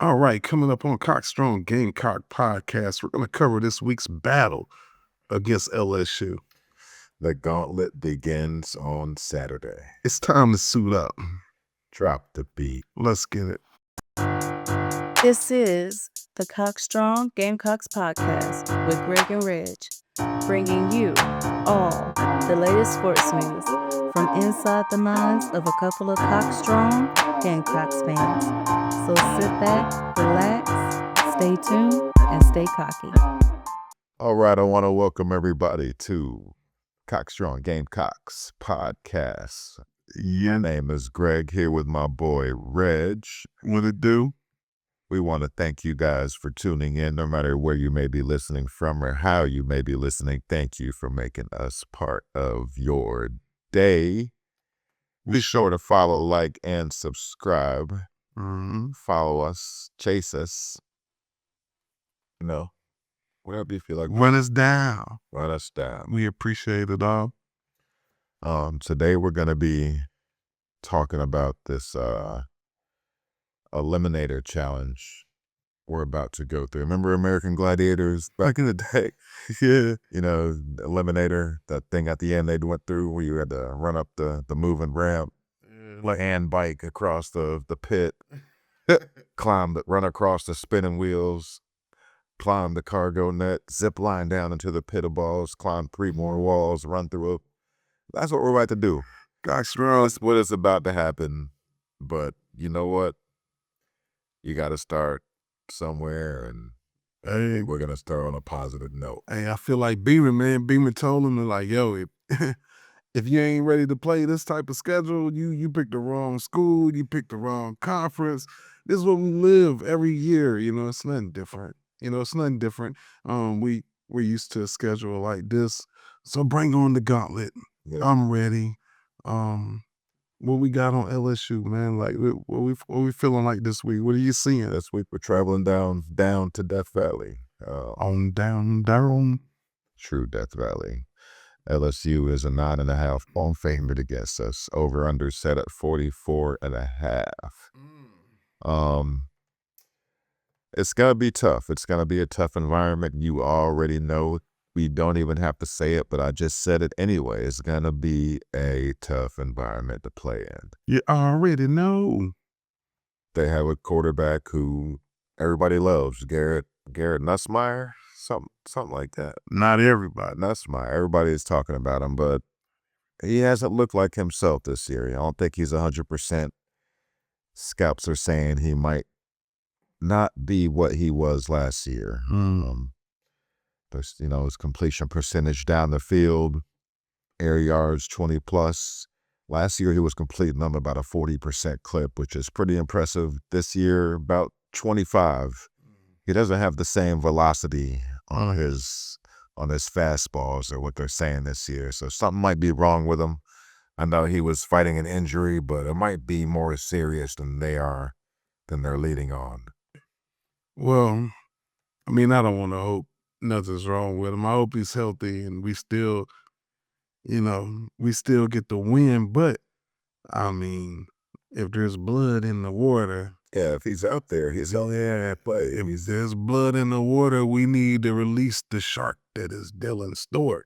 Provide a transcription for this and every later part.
All right, coming up on Cock Strong Gamecock Podcast, we're going to cover this week's battle against LSU. The gauntlet begins on Saturday. It's time to suit up. Drop the beat. Let's get it. This is the Cock Strong Gamecocks Podcast with Greg and Reg, bringing you all the latest sports news from inside the minds of a couple of Cock Strong Gamecocks fans. So sit back, relax, stay tuned, and stay cocky. All right, I want to welcome everybody to Cock Strong Gamecocks Podcast. Yeah, My name is Greg, here with my boy Reg. what it do? We want to thank you guys for tuning in, no matter where you may be listening from or how you may be listening. Thank you for making us part of your day. Be sure to follow, like, and subscribe. Follow us, chase us. Whatever you feel like. Run us down. Run us down. We appreciate it all. Today we're going to be talking about this Eliminator challenge we're about to go through. Remember American Gladiators back in the day? Yeah. Eliminator, that thing at the end they went through where you had to run up the moving ramp, and bike across the pit, run across the spinning wheels, climb the cargo net, zip line down into the pit of balls, climb 3 more walls, run through it. That's what we're about to do. Cock Strong. That's what is about to happen. But you know what? You got to start somewhere, and Hey, we're going to start on a positive note. hey, I feel like Beamer, man. Beamer told him, like, yo, if you ain't ready to play this type of schedule, you picked the wrong school, you picked the wrong conference. This is what we live every year. It's nothing different. It's nothing different. We're used to a schedule like this. So bring on the gauntlet. Yeah. I'm ready. What we got on LSU, man? Like, what we feeling like this week? What are you seeing? This week we're traveling down to Death Valley. On down. True Death Valley. LSU is a 9.5 on favorite against us. Over under set at 44.5. It's gonna be tough. It's gonna be a tough environment. You already know. We don't even have to say it, but I just said it anyway. It's gonna be a tough environment to play in. You already know. They have a quarterback who everybody loves, Garrett Nussmeier, something like that. Not everybody. Nussmeier. Everybody is talking about him, but he hasn't looked like himself this year. I don't think he's 100%. Scouts are saying he might not be what he was last year. His completion percentage down the field, air yards 20 plus. Last year he was completing them about a 40% clip, which is pretty impressive. This year about 25. He doesn't have the same velocity on his fastballs, or what they're saying this year. So something might be wrong with him. I know he was fighting an injury, but it might be more serious than they're leading on. Well, I mean, I don't want to hope nothing's wrong with him. I hope he's healthy and we still get the win. But I mean, if there's blood in the water, Yeah, if he's out there, he's out there. But if there's blood in the water, we need to release the shark that is Dylan Stewart.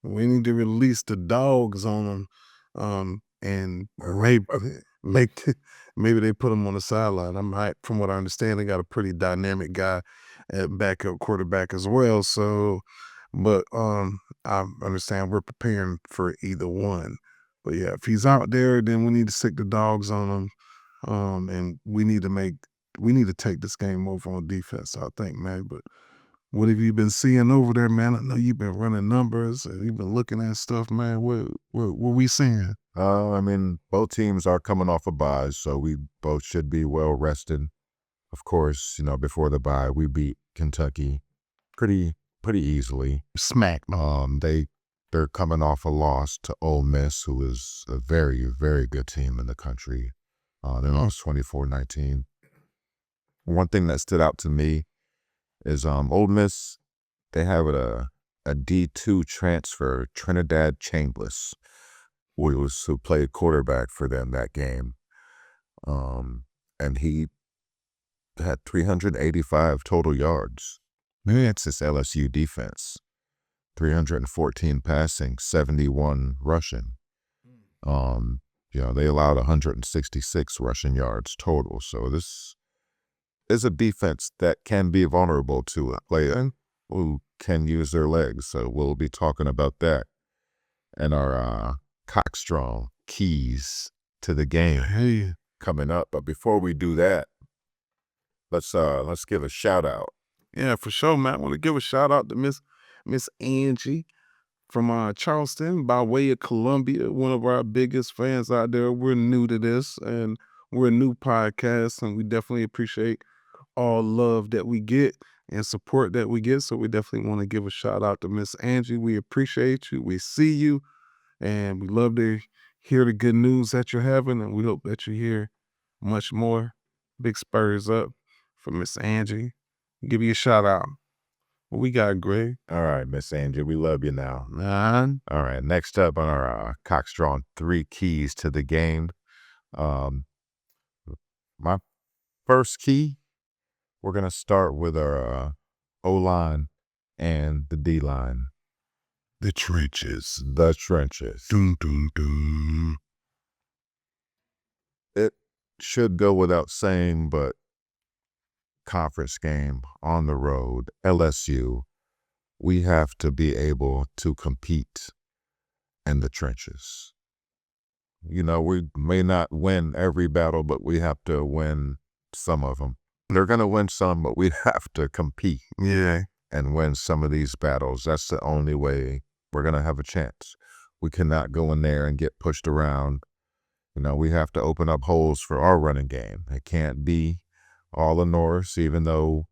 We need to release the dogs on him, and maybe they put him on the sideline. From what I understand, they got a pretty dynamic guy at backup quarterback as well. So, but I understand we're preparing for either one. But yeah, if he's out there, then we need to stick the dogs on him, and we need to take this game over on defense, I think, man. But what have you been seeing over there, man? I know you've been running numbers and you've been looking at stuff, man. What we seeing? I mean, both teams are coming off a bye, so we both should be well rested. Of course, before the bye, we beat Kentucky pretty easily. Smack. They're coming off a loss to Ole Miss, who is a very, very good team in the country. They lost 24-19. One thing that stood out to me is Ole Miss, they have a D2 transfer, Trinidad Chambliss, who played quarterback for them that game. And he had 385 total yards. That's this LSU defense. 314 passing, 71 rushing. They allowed 166 rushing yards total. So this is a defense that can be vulnerable to a player who can use their legs. So we'll be talking about that and our Cockstrong keys to the game coming up. But before we do that, let's give a shout out. Yeah, for sure, man. I want to give a shout out to Miss Angie from Charleston by way of Columbia, one of our biggest fans out there. We're new to this and we're a new podcast, and we definitely appreciate all love that we get and support that we get. So we definitely want to give a shout out to Miss Angie. We appreciate you. We see you, and we love to hear the good news that you're having, and we hope that you hear much more. Big Spurs up for Miss Angie. Give you a shout out. What we got, Greg? All right, Miss Angie, we love you now. Nine. All right, next up on our Cockstrong 3 keys to the game. My first key, we're going to start with our O-line and the D-line. The trenches. The trenches. Dun, dun, dun. It should go without saying, but conference game on the road, LSU, we have to be able to compete in the trenches. We may not win every battle, but we have to win some of them. They're going to win some, but we have to compete and win some of these battles. That's the only way we're going to have a chance. We cannot go in there and get pushed around. We have to open up holes for our running game. It can't be all of Norris, even though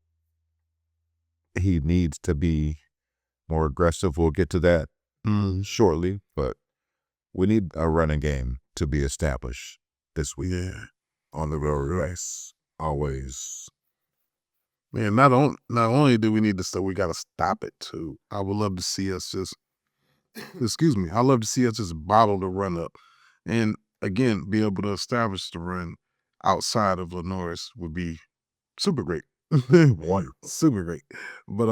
he needs to be more aggressive. We'll get to that shortly, but we need a running game to be established this week. On the road race, always. Man, not only do we need to stop, we got to stop it too. I would love to see us just, I love to see us just bottle the run up. And again, be able to establish the run outside of Lenoris would be super great. Wonderful. Super great. But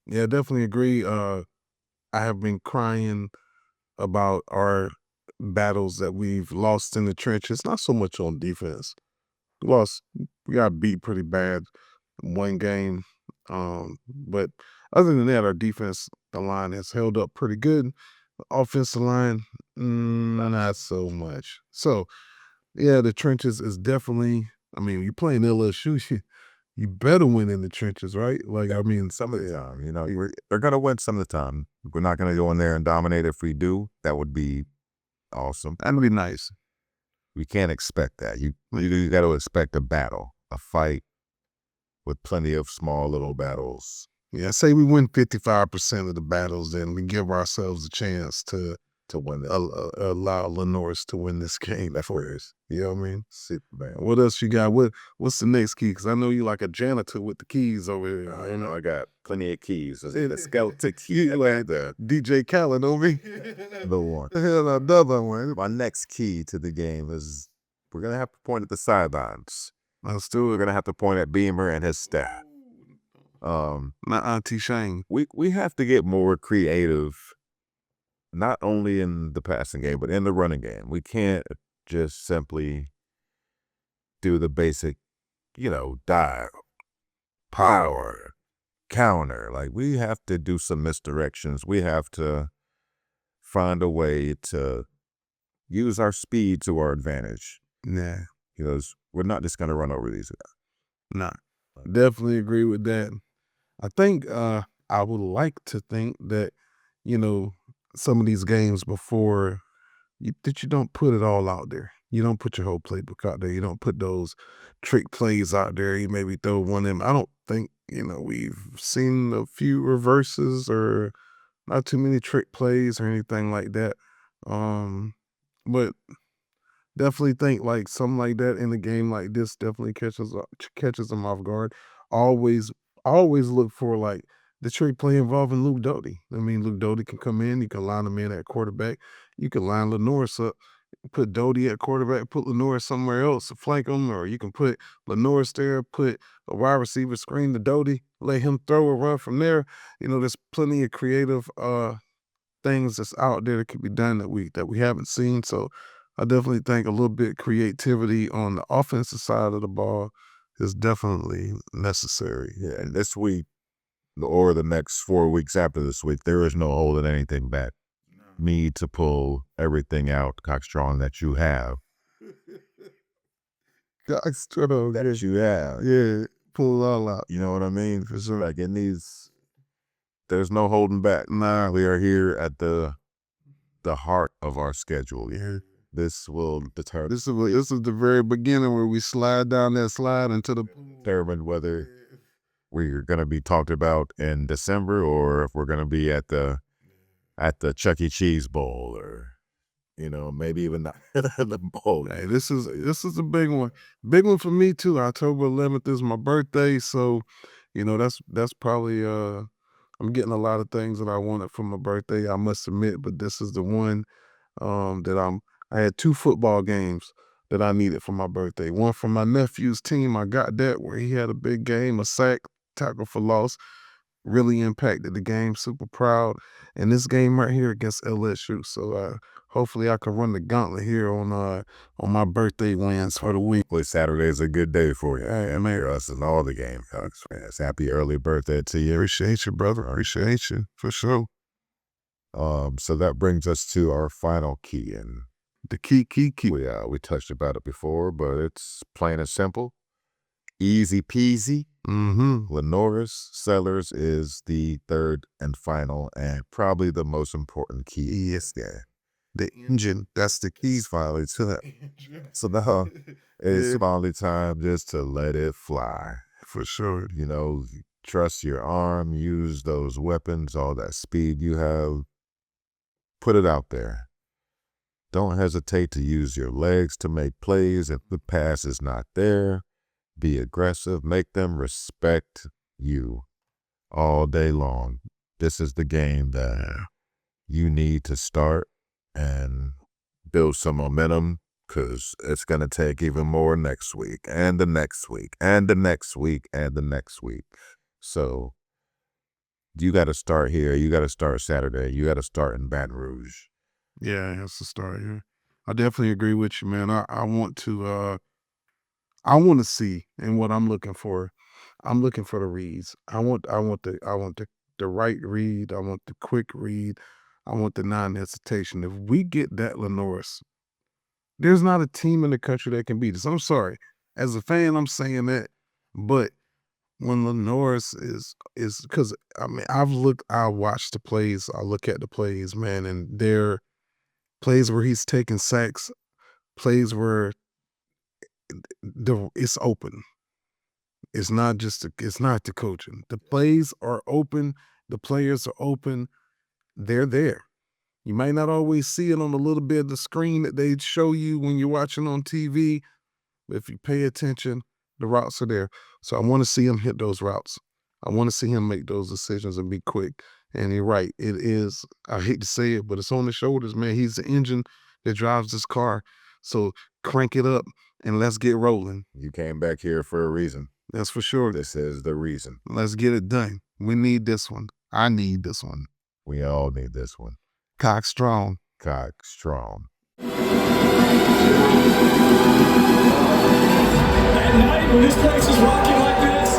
yeah, definitely agree. I have been crying about our battles that we've lost in the trenches, not so much on defense. We got beat pretty bad one game. But other than that, our defense, the line has held up pretty good. Offensive line, not so much. So yeah, the trenches is definitely, you're playing LSU, you better win in the trenches, right? Some of the time, they're going to win some of the time. We're not going to go in there and dominate. If we do, that would be awesome. That'd be nice. We can't expect that. You got to expect a battle, a fight with plenty of small little battles. Yeah, say we win 55% of the battles, then we give ourselves a chance to win, allow Lenoris to win this game for us. You know what I mean? Superman. What else you got? What's the next key? Because I know you like a janitor with the keys over here. I got plenty of keys. The skeleton key. Like the DJ Khaled over me. The one. Another one. My next key to the game is we're going to have to point at the sidelines. Let's do We're it. going to have to point at Beamer and his staff. My Auntie Shane. We have to get more creative, not only in the passing game, but in the running game. We can't just simply do the basic, dive, power, counter. Like, we have to do some misdirections. We have to find a way to use our speed to our advantage. Yeah. Because we're not just going to run over these guys. Nah. Definitely agree with that. I think I would like to think that, some of these games before that you don't put it all out there. You don't put your whole playbook out there. You don't put those trick plays out there. You maybe throw one in. I don't think, we've seen a few reverses or not too many trick plays or anything like that. But definitely think like something like that in a game like this definitely catches them off guard. Always look for like the trick play involving Luke Doty. Luke Doty can come in. You can line him in at quarterback. You can line Lenoris up put Doty at quarterback, put Lenore somewhere else to flank him, or you can put Lenore there, put a wide receiver screen to Doty, let him throw or run from there. There's plenty of creative things that's out there that could be done that we haven't seen. So I definitely think a little bit creativity on the offensive side of the ball is definitely necessary. Yeah, and this week or the next 4 weeks after this week, there is no holding anything back. Me to pull everything out, Cockstrong, that you have. That is you have. Yeah, pull it all out. You know what I mean? For sure. Like there's no holding back. Nah, We are here at the heart of our schedule. yeah. This will determine This is the very beginning where we slide down that slide into the whether we're going to be talked about in December or if we're going to be at the Chuck E. Cheese Bowl or, maybe even the bowl. Hey, this is a big one. Big one for me too. October 11th is my birthday, so that's probably I'm getting a lot of things that I wanted for my birthday, I must admit, but this is the one that I had 2 football games that I needed for my birthday. One from my nephew's team, I got that where he had a big game, a sack, tackle for loss, really impacted the game, super proud. And this game right here against LSU. So hopefully I can run the gauntlet here on my birthday wins for the week. Hopefully Saturday is a good day for you. Hey, man. Us and all the Gamecocks fans. Happy early birthday to you. Appreciate you, brother. Appreciate you, for sure. So that brings us to our final key, and the key. We touched about it before, but it's plain and simple, easy peasy. Lenoris Sellers is the third and final, and probably the most important key. Yes, yeah. The engine. That's the keys finally to that. So now it's finally time just to let it fly. For sure. Trust your arm, use those weapons, all that speed you have. Put it out there. Don't hesitate to use your legs to make plays if the pass is not there. Be aggressive. Make them respect you all day long. This is the game that you need to start and build some momentum, because it's going to take even more next week and the next week and the next week and the next week. So you got to start here. You got to start Saturday. You got to start in Baton Rouge. Yeah, it has to start here. I definitely agree with you, man. I want to see, and what I'm looking for. I'm looking for the reads. I want the right read. I want the quick read. I want the non-hesitation. If we get that Lenoris, there's not a team in the country that can beat us. I'm sorry. As a fan, I'm saying that, but when Lenoris is because I watched the plays, I look at the plays, man, and they're plays where he's taking sacks, plays where it's open. It's not the coaching. The plays are open, the players are open, they're there. You might not always see it on a little bit of the screen that they show you when you're watching on TV, but if you pay attention, the routes are there. So I want to see him hit those routes. I want to see him make those decisions and be quick. And you're right, it is, I hate to say it, but it's on the shoulders, man. He's the engine that drives this car. So crank it up and let's get rolling. You came back here for a reason. That's for sure. This is the reason. Let's get it done. We need this one. I need this one. We all need this one. Cock strong. Cock strong. At night, when this place is rocking like this,